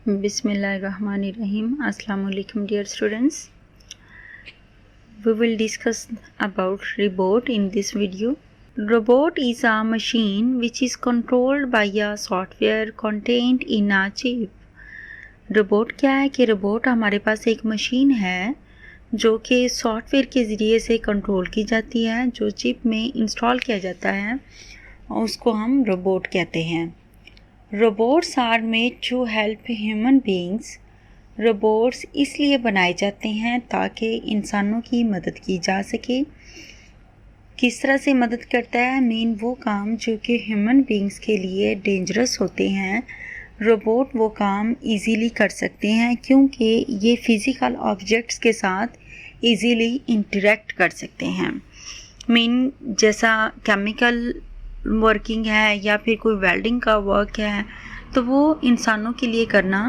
Bismillahirrahmanirrahim. Assalamu alaikum dear students. We will discuss about robot in this video. Robot is a machine which is controlled by a software contained in a chip. robot क्या है कि robot हमारे पास एक machine है जो कि software के ज़रिए से कंट्रोल की जाती है, जो चिप में इंस्टॉल किया जाता है और उसको हम robot कहते हैं. Robots are made to help human beings. Robots इसलिए बनाए जाते हैं ताकि इंसानों की मदद की जा सके. किस तरह से मदद करता है? मेन वो काम जो कि ह्यूमन बींग्स के लिए डेंजरस होते हैं, रोबोट वो काम इजीली कर सकते हैं क्योंकि ये फिज़िकल ऑब्जेक्ट्स के साथ इजीली इंटरेक्ट कर सकते हैं. मेन जैसा केमिकल वर्किंग है या फिर कोई वेल्डिंग का वर्क है तो वो इंसानों के लिए करना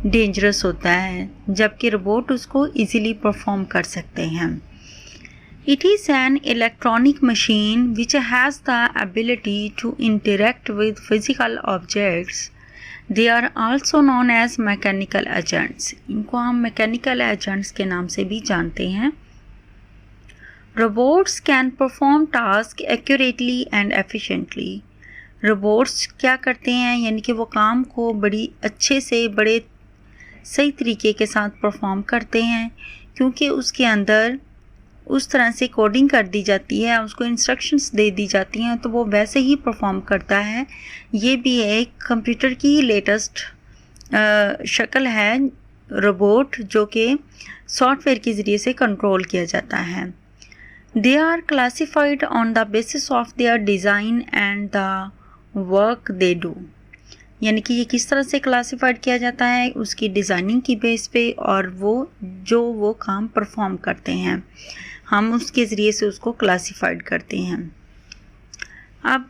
डेंजरस होता है, जबकि रोबोट उसको इजीली परफॉर्म कर सकते हैं. It is an electronic machine which has the ability to interact with physical objects. They are also known as mechanical agents. इनको हम मैकेनिकल एजेंट्स के नाम से भी जानते हैं. Robots can perform tasks accurately and efficiently. Robots क्या करते हैं, यानी कि वो काम को बड़ी अच्छे से बड़े सही तरीके के साथ परफॉर्म करते हैं क्योंकि उसके अंदर उस तरह से कोडिंग कर दी जाती है, उसको इंस्ट्रक्शंस दे दी जाती हैं तो वो वैसे ही परफॉर्म करता है. ये भी एक कंप्यूटर की लेटेस्ट शक्ल है रोबोट जो कि सॉफ्टवेयर के ज़रिए से कंट्रोल किया जाता है. They are classified on the basis of their design and the work they do. यानी कि ये किस तरह से क्लासीफाइड किया जाता है? उसकी डिज़ाइनिंग की बेस पे और वो काम परफॉर्म करते हैं, हम उसके ज़रिए से उसको क्लासीफाइड करते हैं. अब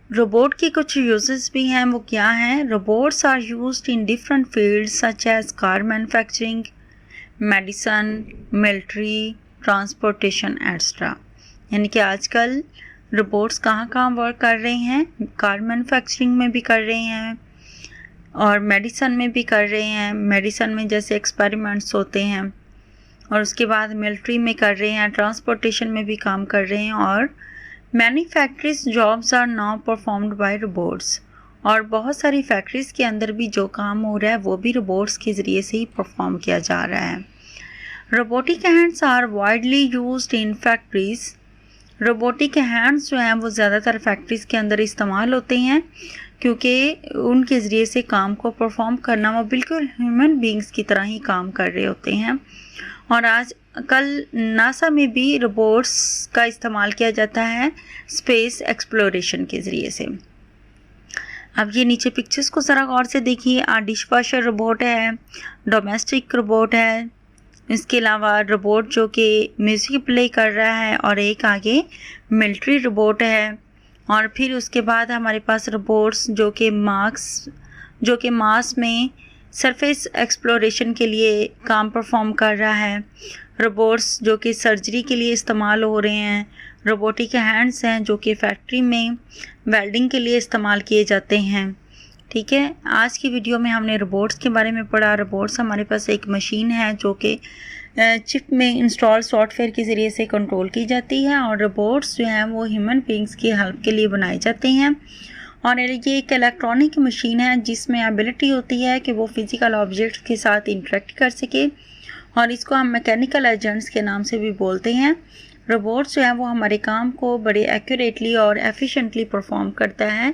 रोबोट के कुछ यूजेस भी हैं. वो क्या हैं? Robots are used in different fields such as car manufacturing, medicine, military, transportation extra. यानी कि आजकल रोबोट्स कहाँ वर्क कर रहे हैं? कार मैन्युफैक्चरिंग में भी कर रहे हैं और मेडिसन में भी कर रहे हैं. मेडिसन में जैसे एक्सपेरिमेंट्स होते हैं, और उसके बाद मिलिट्री में कर रहे हैं, ट्रांसपोर्टेशन में भी काम कर रहे हैं, और many factories jobs are now performed by robots. और बहुत सारी फैक्ट्रीज़ के अंदर भी जो काम हो रहा है वो भी रोबोट्स के ज़रिए से ही परफॉर्म किया जा रहा है. Robotic hands are widely used in factories. Robotic hands जो हैं वो ज़्यादातर फैक्ट्रीज़ के अंदर इस्तेमाल होते हैं क्योंकि उनके ज़रिए से काम को परफॉर्म करना वो बिल्कुल ह्यूमन बींग्स की तरह ही काम कर रहे होते हैं. और आज कल नासा में भी रोबोट्स का इस्तेमाल किया जाता है स्पेस एक्सप्लोरेशन के ज़रिए से. अब ये नीचे पिक्चर्स को ज़रा गौर से देखिए. डिश वॉशर रोबोट है, डोमेस्टिक रोबोट है, इसके अलावा रोबोट जो कि म्यूज़िक प्ले कर रहा है, और एक आगे मिलिट्री रोबोट है. और फिर उसके बाद हमारे पास रोबोट्स जो कि मार्स में सरफेस एक्सप्लोरेशन के लिए काम परफॉर्म कर रहा है. रोबोट्स जो कि सर्जरी के लिए इस्तेमाल हो रहे हैं. रोबोटिक हैंड्स हैं जो कि फैक्ट्री में वेल्डिंग के लिए इस्तेमाल किए जाते हैं. ठीक है, आज की वीडियो में हमने रोबोट्स के बारे में पढ़ा. रोबोट्स हमारे पास एक मशीन है जो कि चिप में इंस्टॉल सॉफ्टवेयर के ज़रिए से कंट्रोल की जाती है, और रोबोट्स जो हैं वो ह्यूमन बींग्स की हेल्प के लिए बनाए जाते हैं. और ये एक इलेक्ट्रॉनिक मशीन है जिसमें एबिलिटी होती है कि वो फिज़िकल ऑब्जेक्ट्स के साथ इंटरेक्ट कर सके, और इसको हम मैकेनिकल एजेंट्स के नाम से भी बोलते हैं. रोबोट्स जो हैं वो हमारे काम को बड़े एक्यूरेटली और एफिशिएंटली परफॉर्म करता है,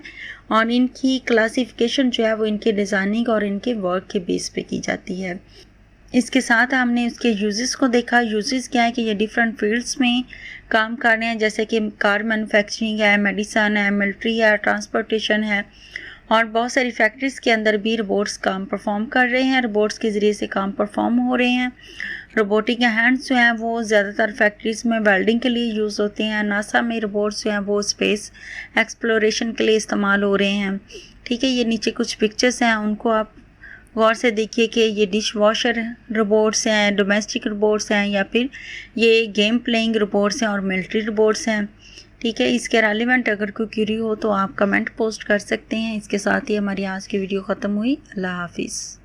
और इनकी क्लासिफिकेशन जो है वो इनके डिज़ाइनिंग और इनके वर्क के बेस पे की जाती है. इसके साथ हमने उसके यूजेस को देखा. यूजेस क्या है कि ये डिफरेंट फील्ड्स में काम कर रहे हैं, जैसे कि कार मैन्युफैक्चरिंग है, मेडिसन है, मिलिट्री है, ट्रांसपोर्टेशन है, और बहुत सारी फैक्ट्रीज़ के अंदर भी रोबोट्स काम परफॉर्म कर रहे हैं. रोबोट्स के ज़रिए से काम परफॉर्म हो रहे हैं. रोबोटिक हैंड्स जो हैं वो ज़्यादातर फैक्ट्रीज़ में वेल्डिंग के लिए यूज़ होते हैं. नासा में रोबोट्स जो हैं वो स्पेस एक्सप्लोरेशन के लिए इस्तेमाल हो रहे हैं. ठीक है, ये नीचे कुछ पिक्चर्स हैं, उनको आप गौर से देखिए कि ये डिश वॉशर रोबोट्स हैं, डोमेस्टिक रोबोट्स हैं, या फिर ये गेम प्लेइंग रोबोट्स हैं और मिलिट्री रोबोट्स हैं. ठीक है, इसके रेलिवेंट अगर कोई क्यूरी हो तो आप कमेंट पोस्ट कर सकते हैं. इसके साथ ही हमारी आज की वीडियो ख़त्म हुई. अल्लाह हाफिज़.